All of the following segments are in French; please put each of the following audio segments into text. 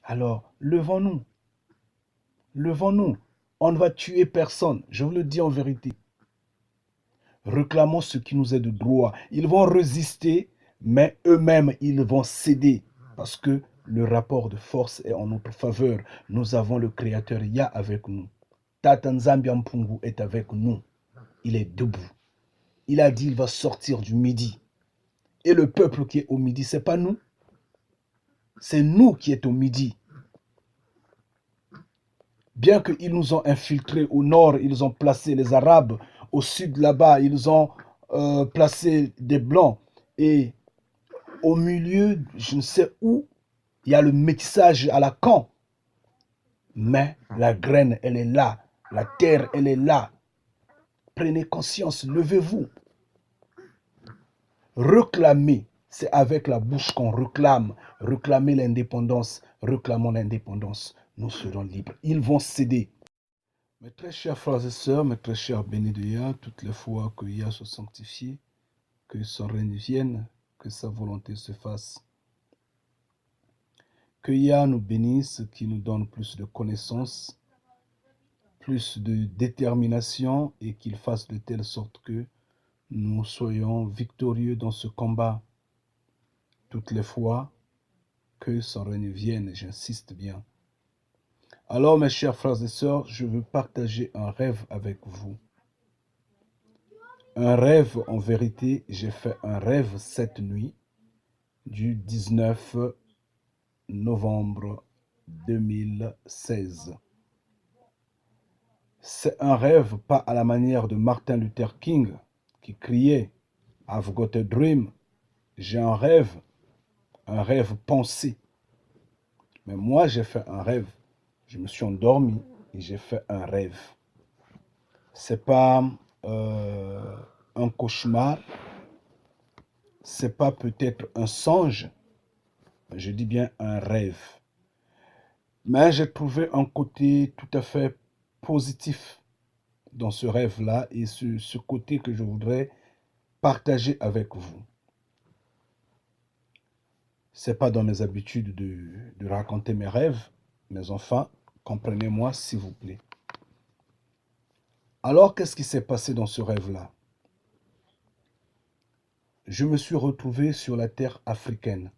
Alors, levons-nous, levons-nous. On ne va tuer personne, je vous le dis en vérité. Réclamons ce qui nous est de droit. Ils vont résister, mais eux-mêmes, ils vont céder. Parce que le rapport de force est en notre faveur. Nous avons le Créateur Ya avec nous. Tata Nzambi Mpungu est avec nous. Il est debout. Il a dit qu'il va sortir du midi. Et le peuple qui est au midi, ce n'est pas nous. C'est nous qui est au midi. Bien qu'ils nous ont infiltrés au nord, ils ont placé les Arabes. Au sud, là-bas, ils ont placé des Blancs. Et au milieu, je ne sais où, il y a le métissage à la Caen. Mais la graine, elle est là. La terre, elle est là. Prenez conscience, levez-vous. Réclamer, c'est avec la bouche qu'on réclame. Réclamer l'indépendance. Réclamons l'indépendance. Nous serons libres. Ils vont céder. Mes très chers frères et sœurs, mes très chers bénis de Yah, toutes les fois que Yah soit sanctifié, que son règne vienne, que sa volonté se fasse. Que Yah nous bénisse, qu'il nous donne plus de connaissances, plus de détermination et qu'il fasse de telle sorte que nous soyons victorieux dans ce combat toutes les fois que son règne vienne, j'insiste bien. Alors mes chers frères et sœurs, je veux partager un rêve avec vous. Un rêve, en vérité, j'ai fait un rêve cette nuit du 19 novembre 2016. C'est un rêve pas à la manière de Martin Luther King qui criait « I've got a dream ». J'ai un rêve pensé. Mais moi, j'ai fait un rêve. Je me suis endormi et j'ai fait un rêve. C'est pas un cauchemar. C'est pas peut-être un songe. Je dis bien un rêve. Mais j'ai trouvé un côté tout à fait positif dans ce rêve-là et ce côté que je voudrais partager avec vous. Ce n'est pas dans mes habitudes de raconter mes rêves, mes enfants, comprenez-moi s'il vous plaît. Alors, qu'est-ce qui s'est passé dans ce rêve-là? Je me suis retrouvé sur la terre africaine.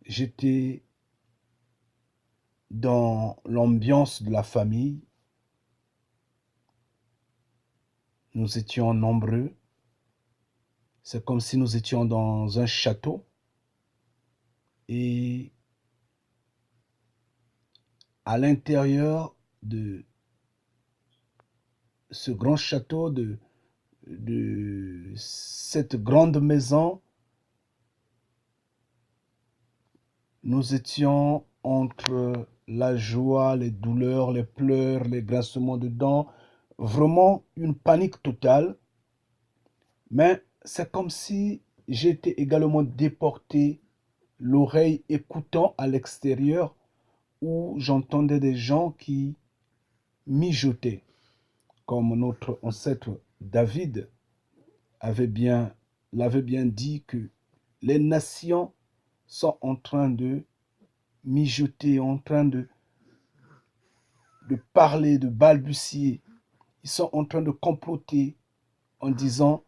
J'étais dans l'ambiance de la famille. Nous étions nombreux. C'est comme si nous étions dans un château. Et à l'intérieur de ce grand château, de cette grande maison, nous étions entre la joie, les douleurs, les pleurs, les grincements de dents, vraiment une panique totale. Mais c'est comme si j'étais également déporté, l'oreille écoutant à l'extérieur, où j'entendais des gens qui mijotaient, comme notre ancêtre David l'avait bien dit que les nations sont en train de mijoter, en train de parler, de balbutier. Ils sont en train de comploter en disant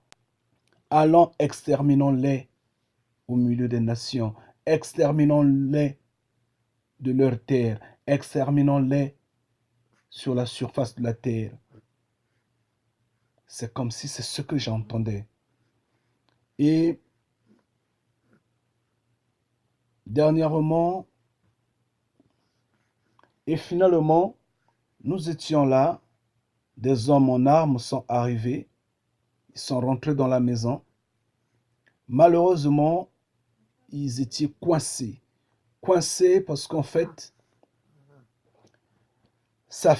allons, exterminons-les au milieu des nations, exterminons-les de leur terre, exterminons-les sur la surface de la terre. C'est comme si c'est ce que j'entendais. Et dernièrement, et finalement, nous étions là, des hommes en armes sont arrivés, ils sont rentrés dans la maison. Malheureusement, ils étaient coincés. Coincés parce qu'en fait, ça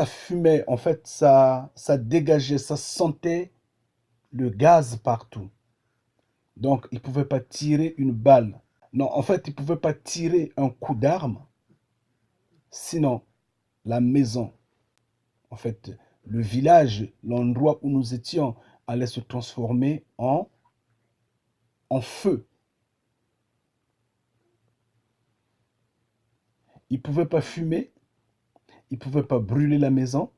fumait, en fait, ça dégageait, ça sentait le gaz partout. Donc, ils ne pouvaient pas tirer une balle. Non, en fait, ils ne pouvaient pas tirer un coup d'arme. Sinon, la maison, en fait, le village, l'endroit où nous étions, allait se transformer en feu. Ils ne pouvaient pas fumer, ils ne pouvaient pas brûler la maison,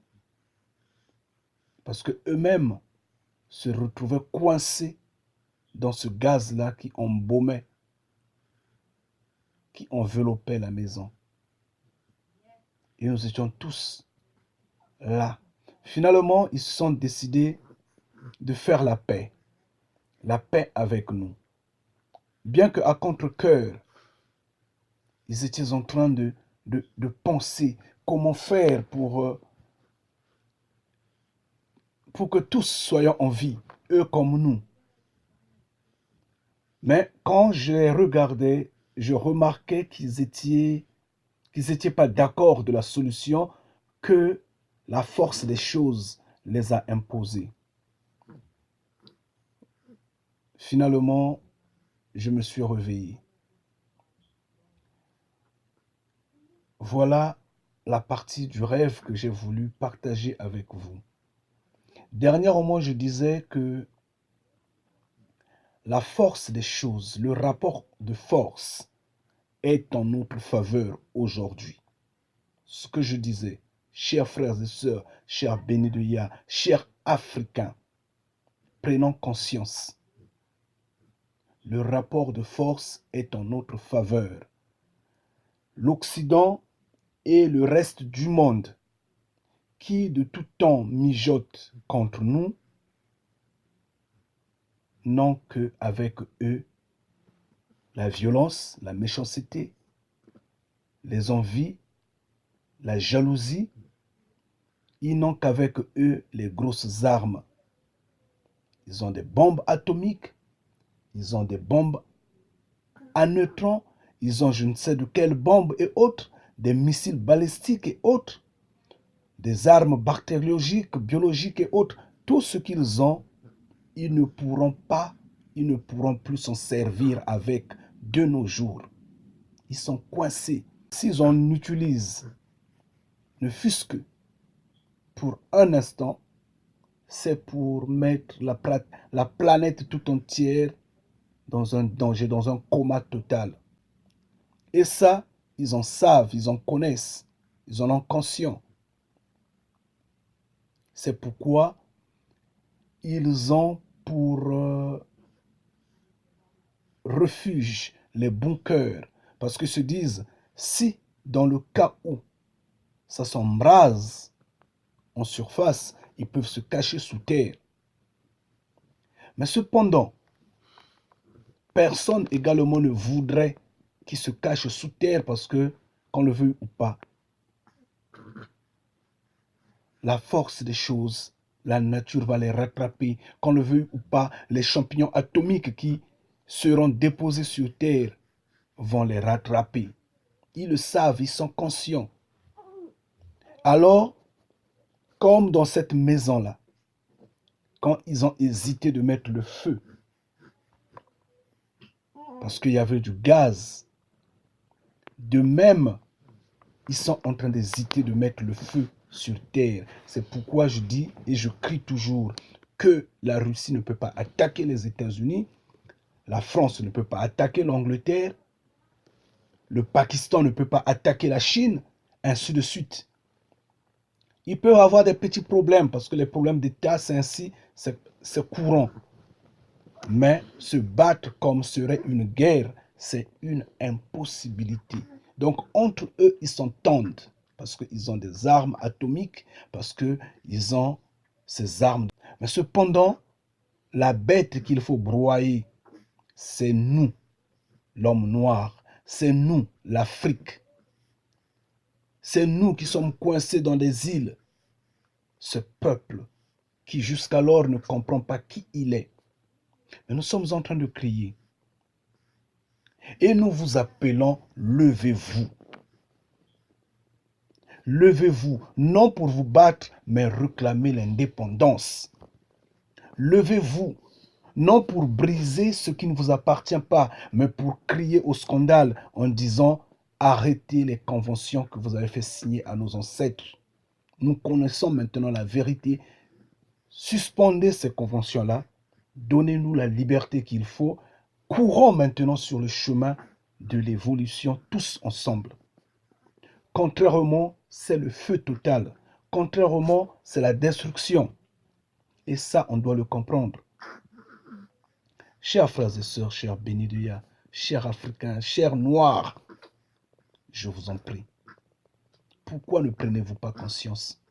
parce qu'eux-mêmes se retrouvaient coincés dans ce gaz-là qui embaumait, qui enveloppait la maison. Et nous étions tous là. Finalement, ils se sont décidés de faire la paix avec nous. Bien qu'à contre-cœur, ils étaient en train de penser comment faire pour que tous soyons en vie, eux comme nous. Mais quand je les regardais, je remarquais qu'ils n'étaient pas d'accord de la solution que la force des choses les a imposées. Finalement, je me suis réveillé. Voilà la partie du rêve que j'ai voulu partager avec vous. Dernièrement, je disais que la force des choses, le rapport de force est en notre faveur aujourd'hui. Ce que je disais, chers frères et sœurs, chers bénis de Yah, chers Africains, prenons conscience. Le rapport de force est en notre faveur. L'Occident et le reste du monde qui de tout temps mijotent contre nous n'ont qu'avec eux la violence, la méchanceté, les envies, la jalousie. Ils n'ont qu'avec eux les grosses armes. Ils ont des bombes atomiques, ils ont des bombes à neutrons, ils ont je ne sais de quelles bombes et autres, des missiles balistiques et autres, des armes bactériologiques, biologiques et autres. Tout ce qu'ils ont, ils ne pourront plus s'en servir avec de nos jours. Ils sont coincés. S'ils en utilisent, ne fût-ce que pour un instant, c'est pour mettre la planète tout entière dans un danger, dans un coma total. Et ça, ils en savent, ils en connaissent, ils en ont conscience. C'est pourquoi ils ont pour refuge les bunkers. Parce qu'ils se disent, si dans le cas où ça s'embrase en surface, ils peuvent se cacher sous terre. Mais cependant, personne également ne voudrait qu'ils se cachent sous terre parce que, qu'on le veuille ou pas, la force des choses, la nature va les rattraper. Qu'on le veuille ou pas, les champignons atomiques qui seront déposés sur terre vont les rattraper. Ils le savent, ils sont conscients. Alors, comme dans cette maison-là, quand ils ont hésité de mettre le feu, parce qu'il y avait du gaz, de même, ils sont en train d'hésiter de mettre le feu sur terre. C'est pourquoi je dis et je crie toujours que la Russie ne peut pas attaquer les États-Unis, la France ne peut pas attaquer l'Angleterre, le Pakistan ne peut pas attaquer la Chine, ainsi de suite. Ils peuvent avoir des petits problèmes parce que les problèmes d'État, c'est ainsi, c'est courant. Mais se battre comme serait une guerre, c'est une impossibilité. Donc entre eux, ils s'entendent parce qu'ils ont des armes atomiques, parce qu'ils ont ces armes. Mais cependant, la bête qu'il faut broyer, c'est nous, l'homme noir, c'est nous, l'Afrique. C'est nous qui sommes coincés dans des îles. Ce peuple qui jusqu'alors ne comprend pas qui il est. Mais nous sommes en train de crier. Et nous vous appelons, levez-vous. Levez-vous, non pour vous battre, mais réclamer l'indépendance. Levez-vous, non pour briser ce qui ne vous appartient pas, mais pour crier au scandale en disant arrêtez les conventions que vous avez fait signer à nos ancêtres. Nous connaissons maintenant la vérité. Suspendez ces conventions-là. Donnez-nous la liberté qu'il faut. Courons maintenant sur le chemin de l'évolution tous ensemble. Contrairement, c'est le feu total. Contrairement, c'est la destruction. Et ça, on doit le comprendre. Chers frères et sœurs, chers bénis de Yah, chers Africains, chers Noirs, je vous en prie, pourquoi ne prenez-vous pas conscience?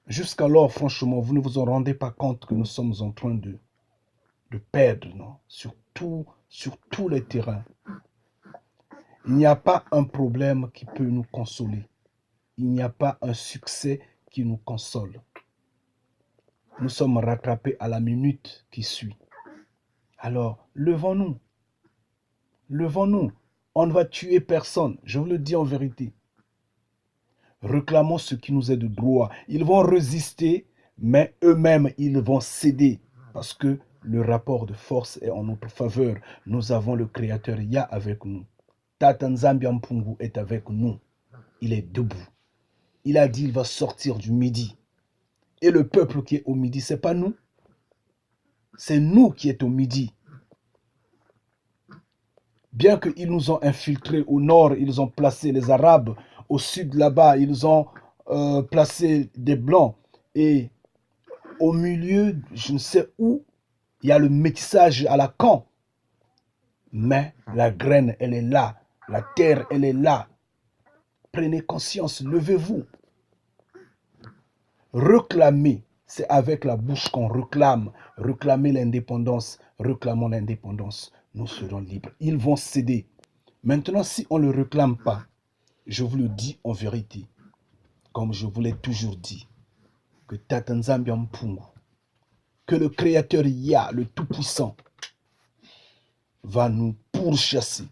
Jusqu'alors, franchement, vous ne vous en rendez pas compte que nous sommes en train de perdre, non? Sur tous les terrains. Il n'y a pas un problème qui peut nous consoler. Il n'y a pas un succès qui nous console. Nous sommes rattrapés à la minute qui suit. Alors, levons-nous. Levons-nous. On ne va tuer personne. Je vous le dis en vérité. Réclamons ce qui nous est de droit. Ils vont résister, mais eux-mêmes, ils vont céder. Parce que le rapport de force est en notre faveur. Nous avons le Créateur Yah avec nous. Tata Nzambi Mpungu est avec nous. Il est debout. Il a dit qu'il va sortir du midi. Et le peuple qui est au midi, ce n'est pas nous. C'est nous qui est au midi. Bien qu'ils nous ont infiltrés au nord, ils ont placé les Arabes. Au sud, là-bas, ils ont placé des Blancs. Et au milieu, je ne sais où, il y a le métissage à la Caen. Mais la graine, elle est là. La terre, elle est là. Prenez conscience, levez-vous. Réclamer, c'est avec la bouche qu'on réclame. Réclamer l'indépendance, réclamons l'indépendance. Nous serons libres. Ils vont céder. Maintenant, si on ne le réclame pas, je vous le dis en vérité, comme je vous l'ai toujours dit, que Tata Nzambi Mpungu, que le Créateur Yah, le Tout-Puissant, va nous pourchasser.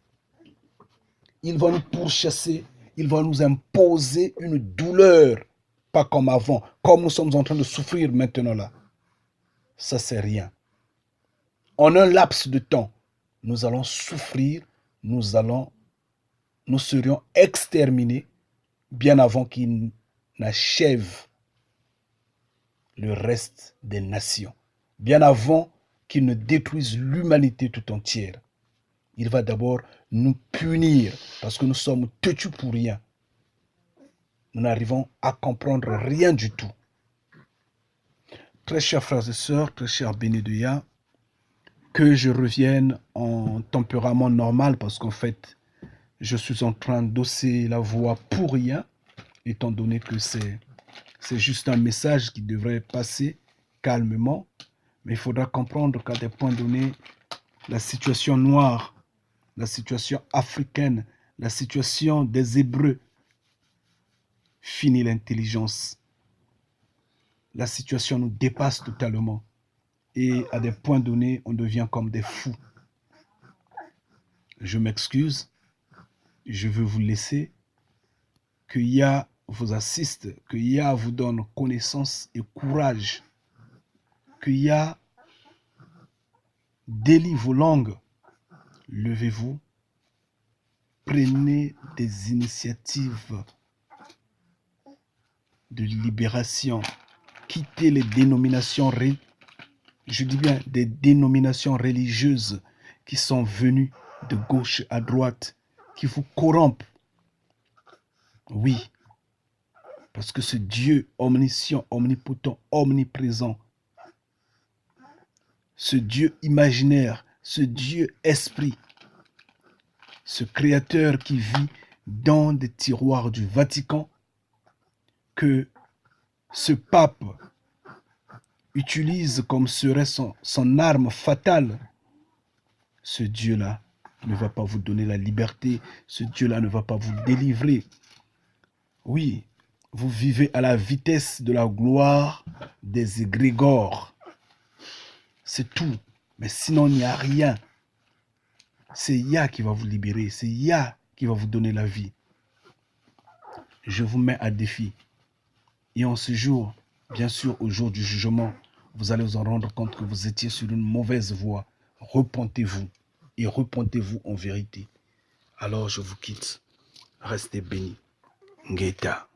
Il va nous pourchasser, il va nous imposer une douleur, pas comme avant, comme nous sommes en train de souffrir maintenant là. Ça, c'est rien. En un laps de temps, nous allons souffrir, nous serions exterminés bien avant qu'il n'achève le reste des nations, bien avant qu'il ne détruise l'humanité tout entière. Il va d'abord nous punir parce que nous sommes têtus pour rien. Nous n'arrivons à comprendre rien du tout. Très chers frères et sœurs, très chers bénis de Yah, que je revienne en tempérament normal parce qu'en fait, je suis en train d'hausser la voix pour rien, étant donné que c'est juste un message qui devrait passer calmement. Mais il faudra comprendre qu'à des points donnés, la situation noire, la situation africaine, la situation des Hébreux finit l'intelligence. La situation nous dépasse totalement. Et à des points donnés, on devient comme des fous. Je m'excuse. Je veux vous laisser. Que Yah vous assiste. Que Yah vous donne connaissance et courage. Que Yah délie vos langues. Levez-vous. Prenez des initiatives de libération. Quittez les dénominations, je dis bien des dénominations religieuses qui sont venues de gauche à droite, qui vous corrompent. Oui, parce que ce Dieu omniscient, omnipotent, omniprésent, ce Dieu imaginaire, ce Dieu esprit, ce Créateur qui vit dans des tiroirs du Vatican, que ce pape utilise comme serait son arme fatale, ce Dieu-là ne va pas vous donner la liberté, ce Dieu-là ne va pas vous délivrer. Oui, vous vivez à la vitesse de la gloire des égrégores. C'est tout. Mais sinon, il n'y a rien. C'est Yah qui va vous libérer. C'est Yah qui va vous donner la vie. Je vous mets à défi. Et en ce jour, bien sûr, au jour du jugement, vous allez vous en rendre compte que vous étiez sur une mauvaise voie. Repentez-vous et repentez-vous en vérité. Alors je vous quitte. Restez bénis. Ngeta.